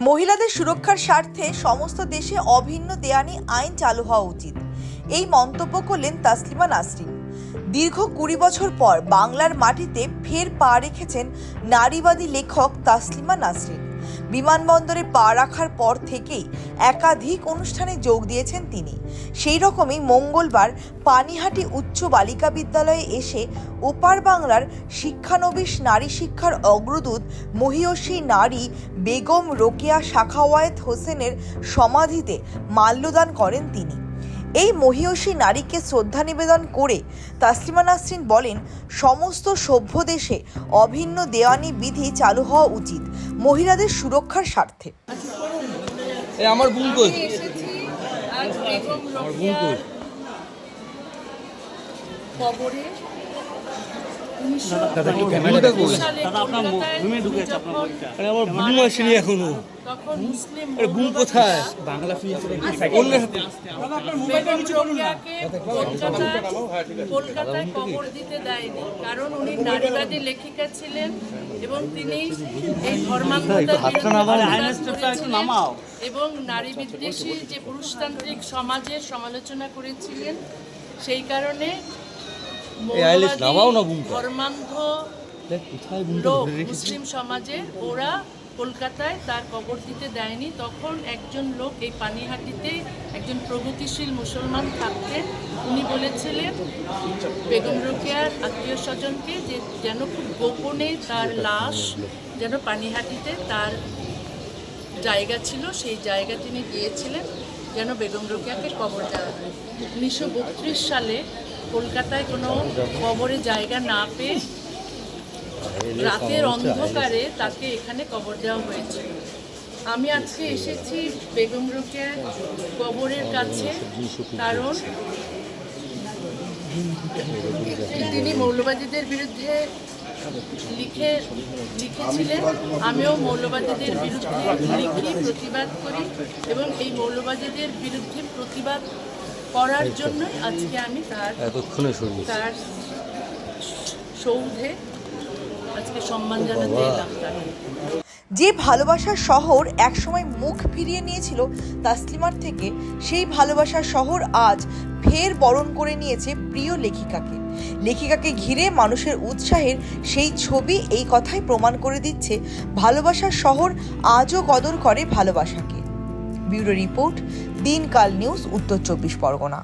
মহিলাদের সুরক্ষার স্বার্থে সমস্ত দেশে অভিন্ন দেওয়ানি আইন চালু হওয়া উচিত, এই মন্তব্য করলেন তাসলিমা নাসরিন। দীর্ঘ 20 বছর পর বাংলার মাটিতে ফের পা রেখেছেন নারীবাদী লেখক তাসলিমা নাসরিন। বিমানবন্দরে পা রাখার পর থেকেই একাধিক অনুষ্ঠানে যোগ দিয়েছেন তিনি। সেই রকমই মঙ্গলবার পানিহাটি উচ্চ বালিকা বিদ্যালয়ে এসে ওপার বাংলার শিক্ষানবিশ নারী শিক্ষার অগ্রদূত মহিয়সী নারী বেগম রোকেয়া সাখাওয়াত হোসেনের সমাধিতে মাল্যদান করেন তিনি। এই মহিয়সী নারীকে শ্রদ্ধা নিবেদন করে তাসলিমা নাসরিন বলেন, সমস্ত সভ্য দেশে অভিন্ন দেওয়ানি বিধি চালু হওয়া উচিত মহিলাদের সুরক্ষার স্বার্থে। আমার বোন কই? কবরে কোথায় বাংলা কলকাতায় কবর দিতে দেয়নি, কারণ উনি নারীবাদী লেখিকা ছিলেন এবং তিনি এই এবং নারী বিদ্বেষী যে পুরুষতান্ত্রিক সমাজের সমালোচনা করেছিলেন। সেই কারণে ধর্মান্ধ লোক মুসলিম সমাজে ওরা কলকাতায় তার কবর দিতে দেয়নি। তখন একজন লোক এই পানিহাটিতে একজন প্রগতিশীল মুসলমান থাকতেন, উনি বলেছিলেন বেগম রোকেয়ার আত্মীয় স্বজনকে যে যেন খুব গোপনে তার লাশ যেন পানিহাটিতে তার জায়গা ছিল, সেই জায়গা তিনি গিয়েছিলেন যেন বেগম রোকেয়াকে কবর দেওয়া হয়। 1932 সালে কলকাতায় কোনো কবরে জায়গা না পেয়ে রাতের অন্ধকারে তাকে এখানে কবর দেওয়া হয়েছিল। আমি আজকে এসেছি বেগম রোকেয়ার কবরের কাছে, কারণ তিনি মৌলবাদীদের বিরুদ্ধে লিখেছিলেন। আমিও মৌলবাদীদের বিরুদ্ধে লিখি, প্রতিবাদ করি এবং এই মৌলবাদীদের বিরুদ্ধে প্রতিবাদ করার জন্য আজকে আমি তার সৌধে আজকে সম্মান জানাতে এলাম। যে ভালোবাসার শহর একসময় মুখ ফিরিয়ে নিয়েছিল তাসলিমার থেকে, সেই ভালোবাসার শহর আজ ফের বরণ করে নিয়েছে প্রিয় লেখিকাকে ঘিরে মানুষের উৎসাহের সেই ছবি এই কথাই প্রমাণ করে দিচ্ছে ভালোবাসার শহর আজও কদর করে ভালোবাসাকে। ব্যুরো রিপোর্ট, দিনকাল নিউজ, উত্তর 24 পরগনা।